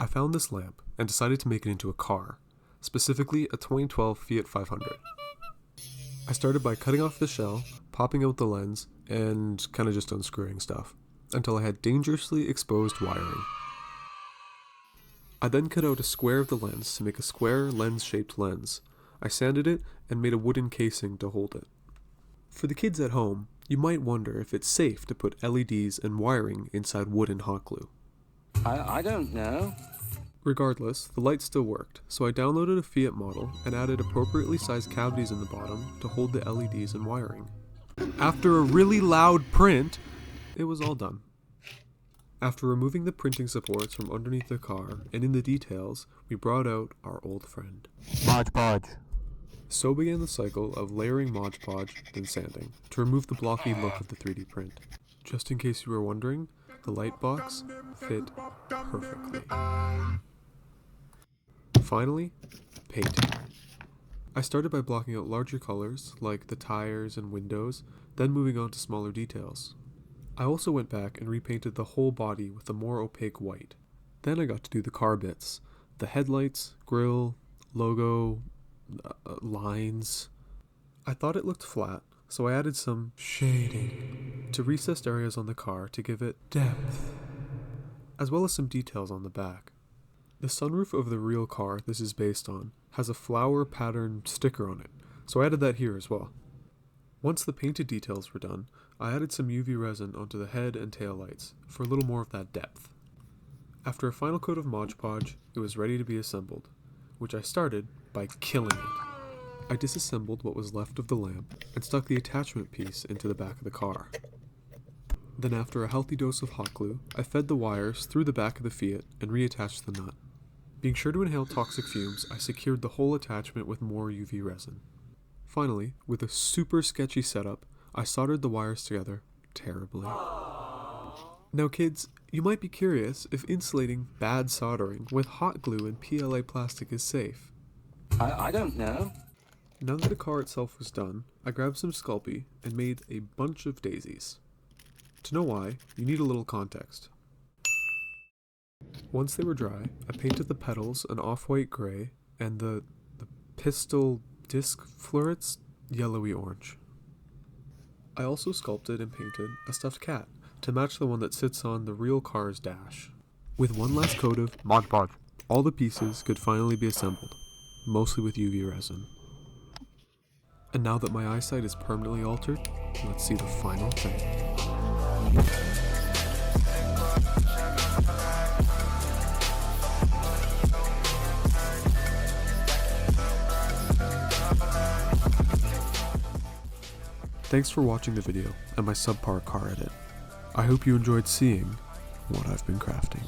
I found this lamp and decided to make it into a car, specifically a 2012 Fiat 500. I started by cutting off the shell, popping out the lens, and kind of just unscrewing stuff, until I had dangerously exposed wiring. I then cut out a square of the lens to make a square lens-shaped lens. I sanded it and made a wooden casing to hold it. For the kids at home, you might wonder if it's safe to put LEDs and wiring inside wooden hot glue. I don't know. Regardless, the light still worked, so I downloaded a Fiat model and added appropriately sized cavities in the bottom to hold the LEDs and wiring. After a really loud print, it was all done. After removing the printing supports from underneath the car and in the details, we brought out our old friend. Mod Podge. So began the cycle of layering Mod Podge, then sanding, to remove the blocky look of the 3D print. Just in case you were wondering, the light box fit perfectly. Finally, painting. I started by blocking out larger colors, like the tires and windows, then moving on to smaller details. I also went back and repainted the whole body with a more opaque white. Then I got to do the car bits, the headlights, grille, logo, lines. I thought it looked flat, so I added some shading to recessed areas on the car to give it depth, as well as some details on the back. The sunroof of the real car this is based on has a flower pattern sticker on it, so I added that here as well. Once the painted details were done, I added some UV resin onto the head and tail lights for a little more of that depth. After a final coat of Mod Podge, it was ready to be assembled, which I started by killing it. I disassembled what was left of the lamp and stuck the attachment piece into the back of the car. Then after a healthy dose of hot glue, I fed the wires through the back of the Fiat and reattached the nut. Being sure to inhale toxic fumes, I secured the whole attachment with more UV resin. Finally, with a super sketchy setup, I soldered the wires together terribly. Now kids, you might be curious if insulating bad soldering with hot glue and PLA plastic is safe. I don't know. Now that the car itself was done, I grabbed some Sculpey and made a bunch of daisies. To know why, you need a little context. Once they were dry, I painted the petals an off-white gray and the pistil disc florets yellowy orange. I also sculpted and painted a stuffed cat to match the one that sits on the real car's dash. With one last coat of Mod Podge, all the pieces could finally be assembled, mostly with UV resin. And now that my eyesight is permanently altered, let's see the final thing. Thanks for watching the video and my subpar car edit. I hope you enjoyed seeing what I've been crafting.